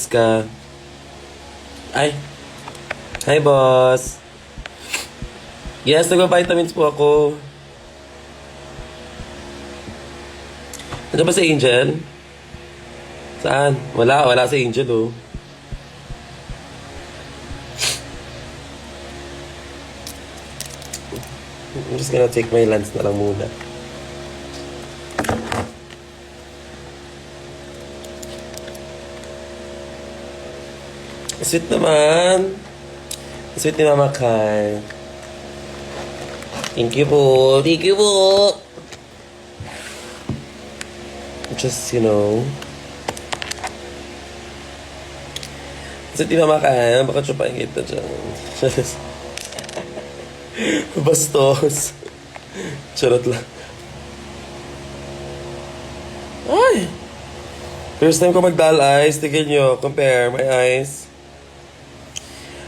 Relax ka. Ay. Hi, boss. Yes, nagpa-vitamins po ako. Nandiyan ba si Angel? Saan? Wala si Angel, oh. I'm just gonna take my lens na lang muna. Sweet naman. Sweet ni Mama Kai. Thank you po. Thank you po. Just, you know. Sweet ni Mama Kai. Baka chupain kita dyan. Bastos. Charot lang. Ay! First time ko mag-doll eyes. Tignan nyo. Compare my eyes.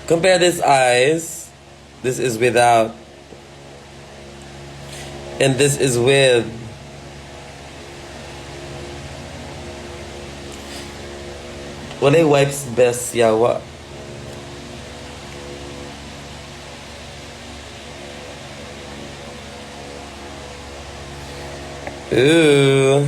Compare this eyes. This is without. And this is with. Walay wipes best yawa. Ooh.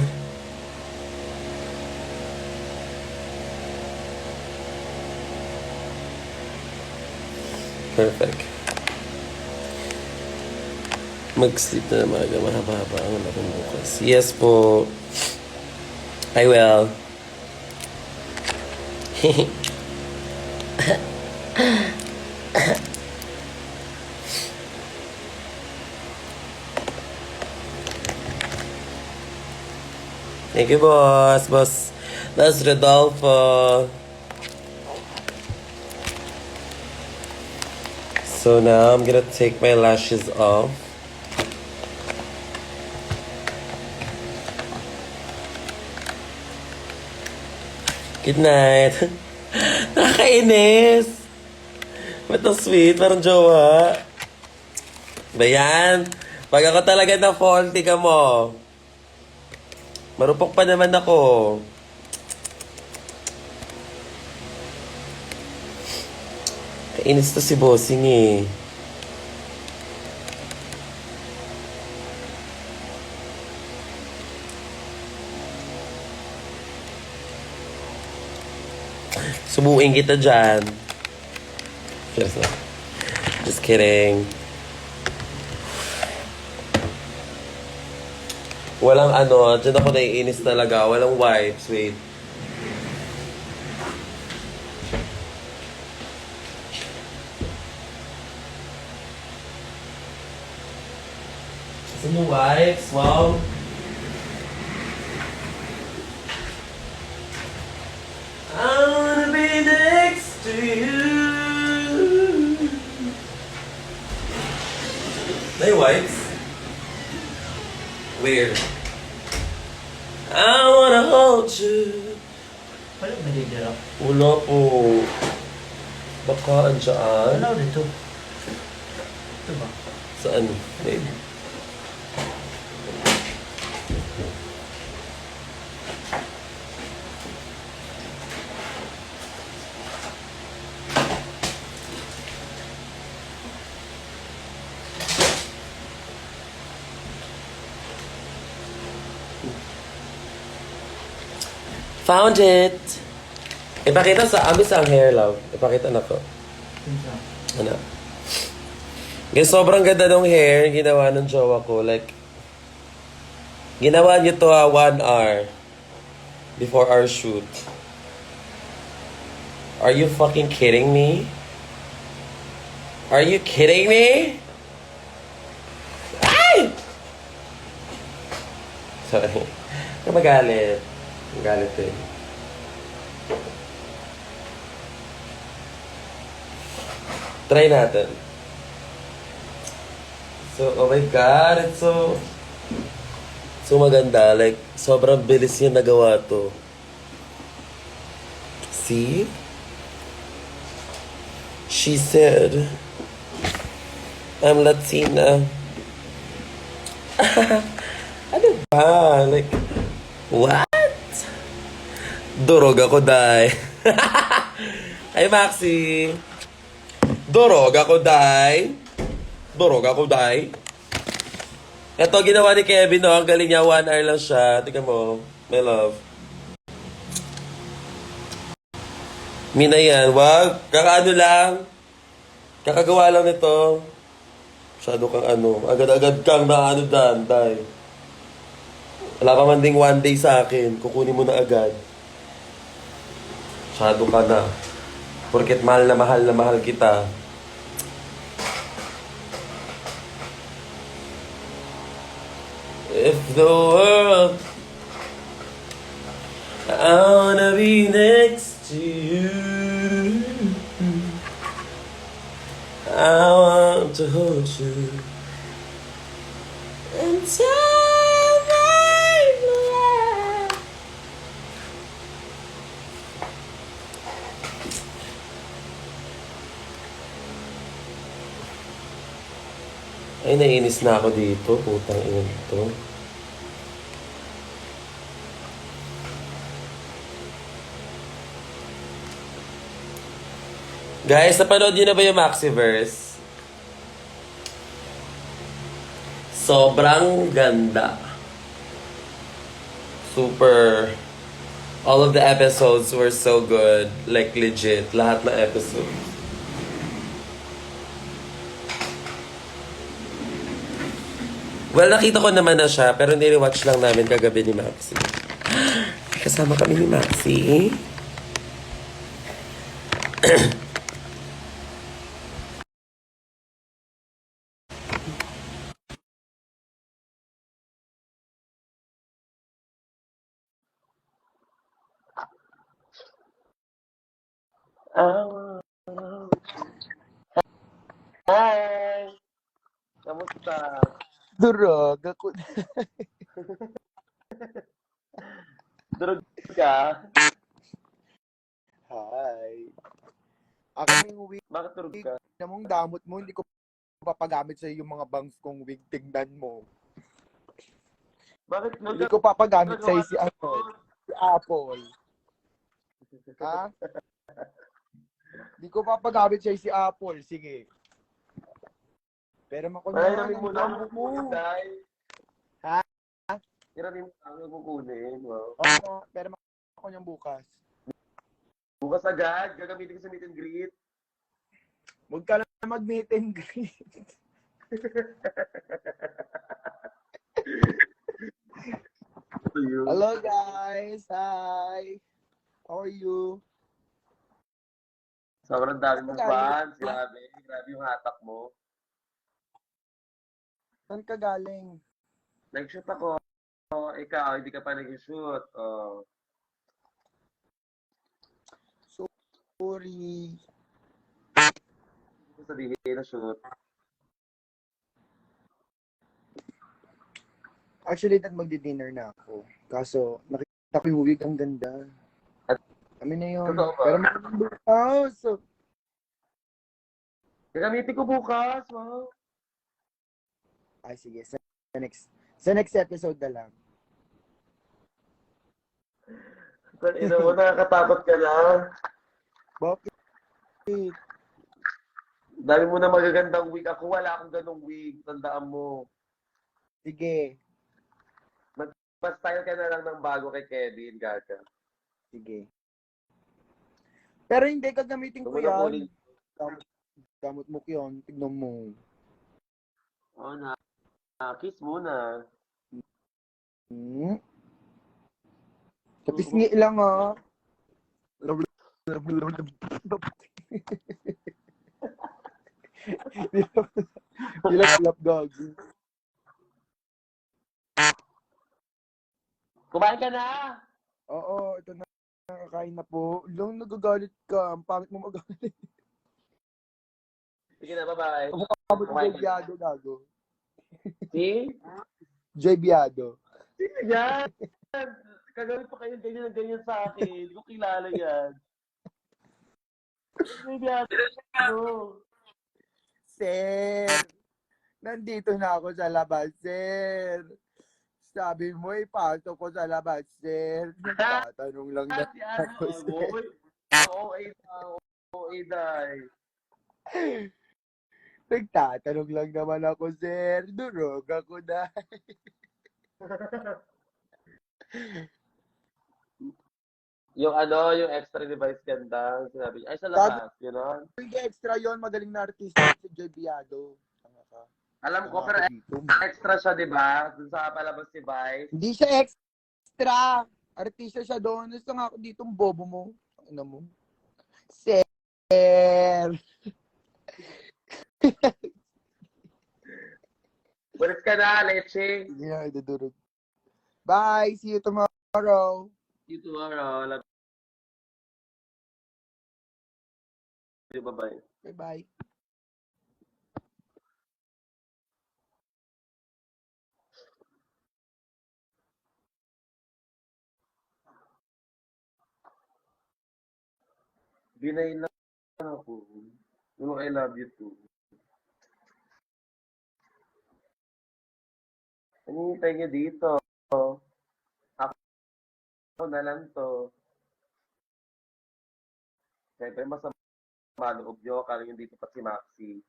Perfect. Mag-sleep na naman. Mahaba-haba ang lakong bukas. Yes po. I will. Thank you, boss. Boss Rodolfo. So now I'm gonna take my lashes off. Good night. Nakakainis. Ba't ang sweet? Parang jowa. Bayan. Pag ako talaga na faulty ka mo. Marupok pa naman ako. Kainis to si Bossing eh. Subuin kita dyan. Just kidding. Walang ano, dyan ako naiinis talaga. Walang wipes, wait. Gusto mo wipes? Wow. I wanna be next to you. May wipes? Where? I wanna hold you. Wala ba dito? Wala po. Baka andyan. Wala dito. Ito ba? Saan? Babe? Found it! Ipakita sa amis ang hair, love. Ipakita na ko. Ano? Guys, sobrang ganda ng hair ginawa ng jowa ko. Like, ginawa niyo to 1 hour before our shoot. Are you fucking kidding me? Are you kidding me? Ay! Sorry. Magalit. Magalit eh. Try natin. So, oh my God, it's so maganda. Like, sobrang bilis niya nagawa to. See? She said, I'm Latina. Ano ba? Like, what? Durog ako, dahil. Ay, Maxi. Dorog ako, day. Dorog ako, day. Ito, ginawa ni Kevin, no? Ang galing niya. 1 hour lang siya. Tingnan mo. My love. Mina yan. Wag. Kakaano lang. Kakagawa lang nito. Masyado kang ano. Agad-agad kang na ano dan, day. Wala pa man ding 1 day sa akin. Kukunin mo na agad. Masyado ka na. Porket mahal na mahal kita. If the world, I wanna be next to you. I want to hold you and tell my love. Ay, nainis na ako dito. Putang ina ito. Guys, napanood niyo na ba yung Maxiverse? Sobrang ganda. Super. All of the episodes were so good. Like, legit. Lahat na episodes. Well, nakita ko naman na siya, pero nire-watch lang namin kagabi ni Maxi. Kasama kami ni Maxi. Hi! Kamusta? Durog ako. Durog ka? Hi. Akin yung wig Bakit durog ka? na mong damot mo, hindi ko papagamit sa yung mga bangs kong wig. Tingnan mo. Bakit Hindi ko papagamit sa si ano, si Apple. Ha? Hindi ko papagamit sa si Apple. Sige. Pero Ay, makunan namin mo ang na damot mo. Day. Ha? Kiramin mo ang kukunin. Wow. Oo, pero makunan bukas. Bukas agad, gagamitin ko sa meet and greet. Huwag ka na mag-meet and greet. To you. Hello guys. Hi. How are you? Sobrang dami mong Galing. fans. Grabe. Grabe yung hatak mo. Saan ka galing? Nag-shoot ako. Ikaw, hindi ka pa nag-shoot. Oh. Sorry. Hindi ko sabihin na shoot. Actually, magdi-dinner na ako. Kaso, nakita ko yung wig, ang ganda. Kami na yun. Totoo ba? Pero maraming bukas. Gagamitin ko bukas. Wow. Ay, sige. Sa next episode na lang. Ina mo, nakakatakot ka na. Bakit? Dami mo na magagandang wig. Ako wala akong ganong wig. Tandaan mo. Sige. Pa-style ka na lang ng bago kay Kevin, gaga. Sige. Pero hindi, gagamitin ko yan. Gamot mo yun. Tignan mo. Oo na. Kiss muna. Kapisngi lang ha. Hilap-hilap gagi. Kumain ka na! Oo, ito na. Nakakain na po. Lang nagagalit ka. Ang pangit mo magalit. Sige na, bye-bye. Kamukha mo si Kumain Joy ka na. Biado, gago. Si? Joy Biado. Sino yan? Kagawin pa kayo ganyan na ganyan sa akin. Hindi ko kilala yan. Maybe ano? Sir, nandito na ako sa labas, sir. Sabi mo, ipasok ko sa labas, sir. Nagtatanong lang na Si ano? ako, sir. Oo, Iday. Nagtatanong lang naman ako, sir. Durog ako na. Yung ano, yung extra device ganda, sinabi niya, ay sa labas, gano'n. Hindi extra yon, magaling na artista si Joy Biado. Tanga ka. Alam ko, Tanga pero ako dito. extra siya, di ba? Dun sa palabas si Vice. Hindi siya extra. Artista siya doon. Gusto nga ako dito, bobo mo. Ano mo? Sir. Bulit ka na, Leche. Hindi na, idudurog. Bye. See you tomorrow. See you tomorrow. Love you. Bye-bye. Bye-bye. Binay lang ako. Yung I love you too. Hinihintay niyo dito. Ako na lang to. Siyempre, masama loob niyo. Kala niyo dito pa si Maxi.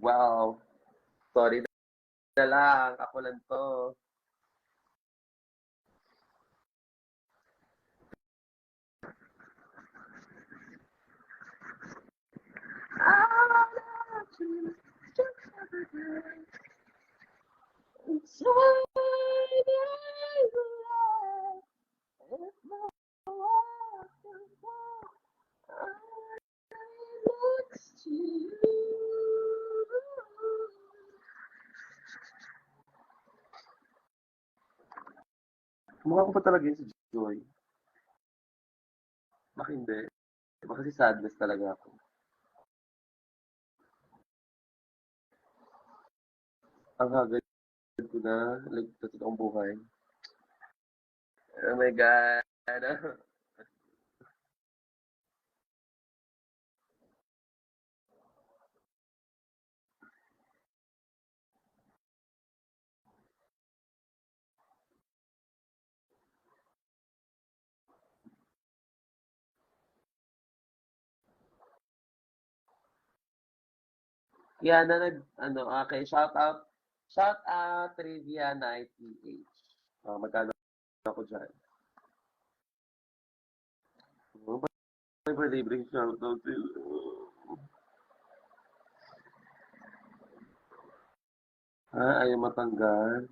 Wow. Sorry na lang. Ako lang to. Mukha ko pa talaga yun si Joy. Baka hindi. Baka si sadness talaga ako. Ang hagad ko na. Like, sa totoong buhay. Oh my God. Yan na okay, shout out, Trivia Night PH. Magkano ako dyan? Oh, may pa libreng shout out sila. Ayaw matanggal.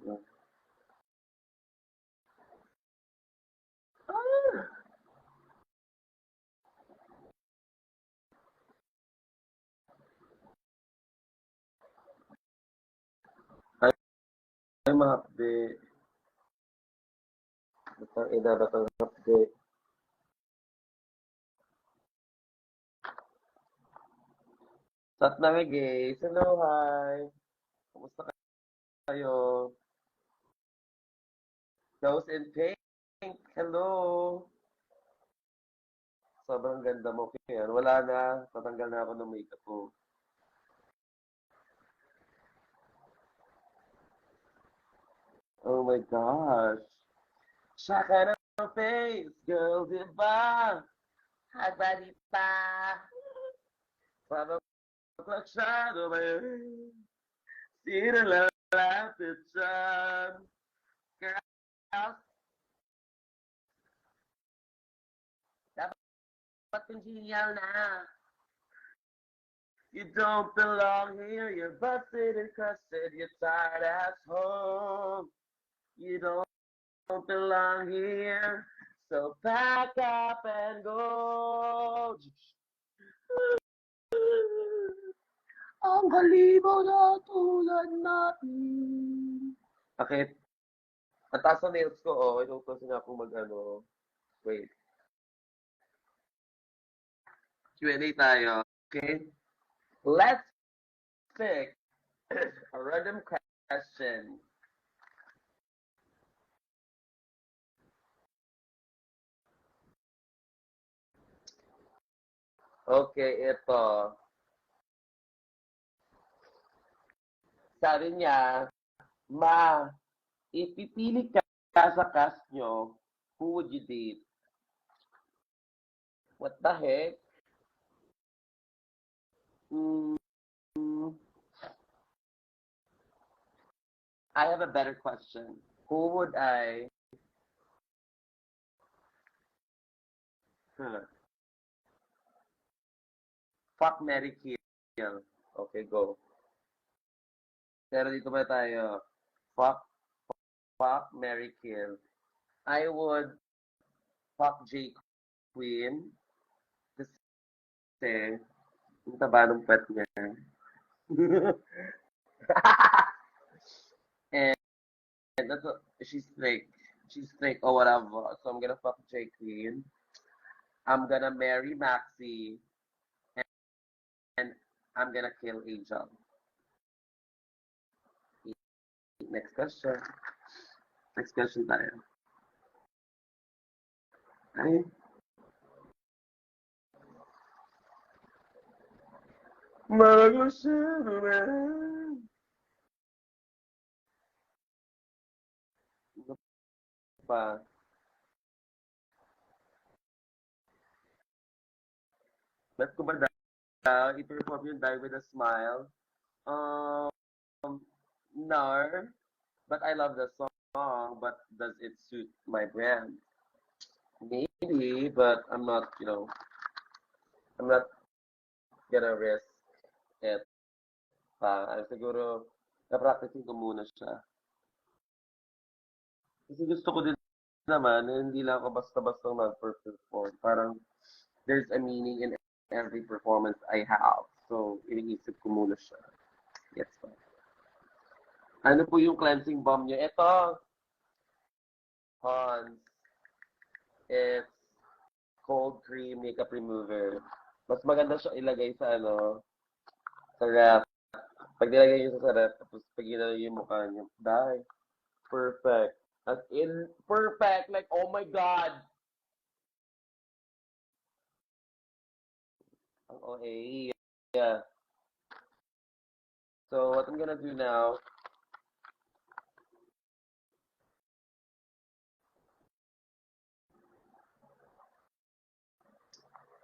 Ay, mahapde. Batang hapde. Sat na guys. Hello, hi. Kumusta kayo? Ghost in Pink. Hello. Sobrang ganda mo, Kian. Wala na. Tatanggal na ako ng makeup ko. Oh my gosh. Shaka ng face, girl, di ba? Hagbari pa. Para magsado ba yun? Sino lalapit dyan? Girls, dapat congenial na. You don't belong here, you're busted and crusted, you're tired at home. You don't belong here, so pack up and go. Ang halimaw na tulad natin. Bakit? Ang taas ng nails ko, oh. Inuutosin nga akong mag-ano. Wait. Q&A tayo. Okay? Let's pick a random question. Okay, ito. Sabi niya, Ma, ipipili ka sa cast nyo, who would you date? What the heck? Mm, I have a better question. Who would I? Huh. Fuck, Mary kill. Okay, go. Pero dito ba tayo? Fuck, fuck, Mary kill. I would fuck J Queen kasi yung taba ng pet niya. and that's she's thick. She's thick or whatever. So I'm gonna fuck J Queen. I'm gonna marry Maxi and I'm gonna kill Angel. Next question. Next question tayo. Ay, mag-usap naman. Ano pa? Ba't ko ba daw i-perform yung Die With A Smile? Um, no. But I love the song. But does it suit my brand? Maybe, but I'm not gonna risk it pa. Siguro, na-practicing ko muna siya. Kasi gusto ko din naman, hindi lang ako basta-basta mag-perform. Parang, there's a meaning in every performance I have. So, iniisip ko muna siya. Yes, pa. Ano po yung cleansing balm niyo? Ito, Hans. It's cold cream makeup remover. Mas maganda siya ilagay sa sa ref. Pag nilagay niyo sa ref, tapos pag ginalaw yung mukha niyo, die. Perfect. As in, perfect. Like, oh my God. Ang OA. Yeah. So, what I'm gonna do now,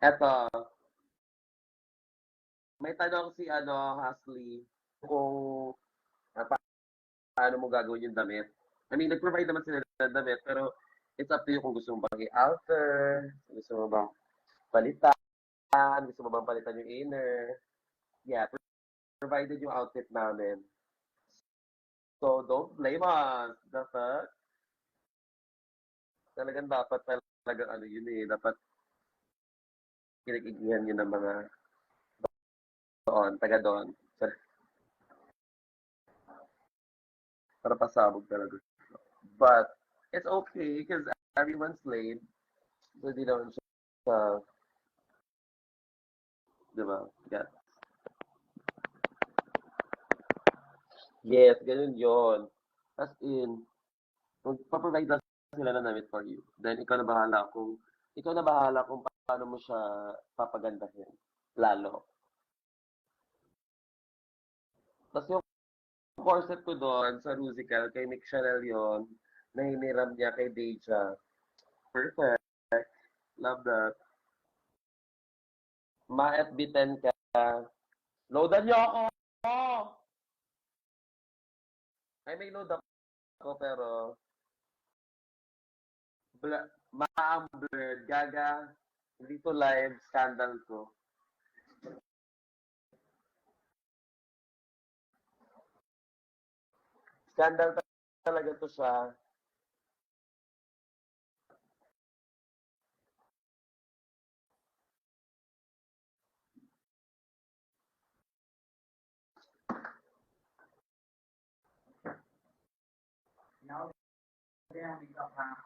eto, may tanong si Hasley, kung paano mo gagawin yung damit. I mean, nag-provide naman sila ng damit, pero it's up to you kung gusto mo bang i-alter, gusto mo bang palitan, gusto mo bang palitan yung inner. Yeah, provided yung outfit namin. So, don't blame us. The fuck? Talagang dapat talagang yun eh. Dapat kinag-igihan yun ng mga taga doon. Para pasabog talaga. But, it's okay because everyone's late. So, di naman siya, di ba? Yeah. Yes, ganun yun. As in, magpa-provide lang sila ng damit for you. Then, ikaw na bahala kung paano mo siya papagandahin. Lalo. Tapos yung corset ko doon sa musical, kay Nick Chanel yun, na hiniram niya kay Deja. Perfect. Love that. Ma-FB10 ka. Loadan niyo ako! Ay, may load ako, pero ma-ang blurred. Gaga. Hindi to live. Scandal ko. Scandal talaga to siya. Now, kaya hindi ka pa.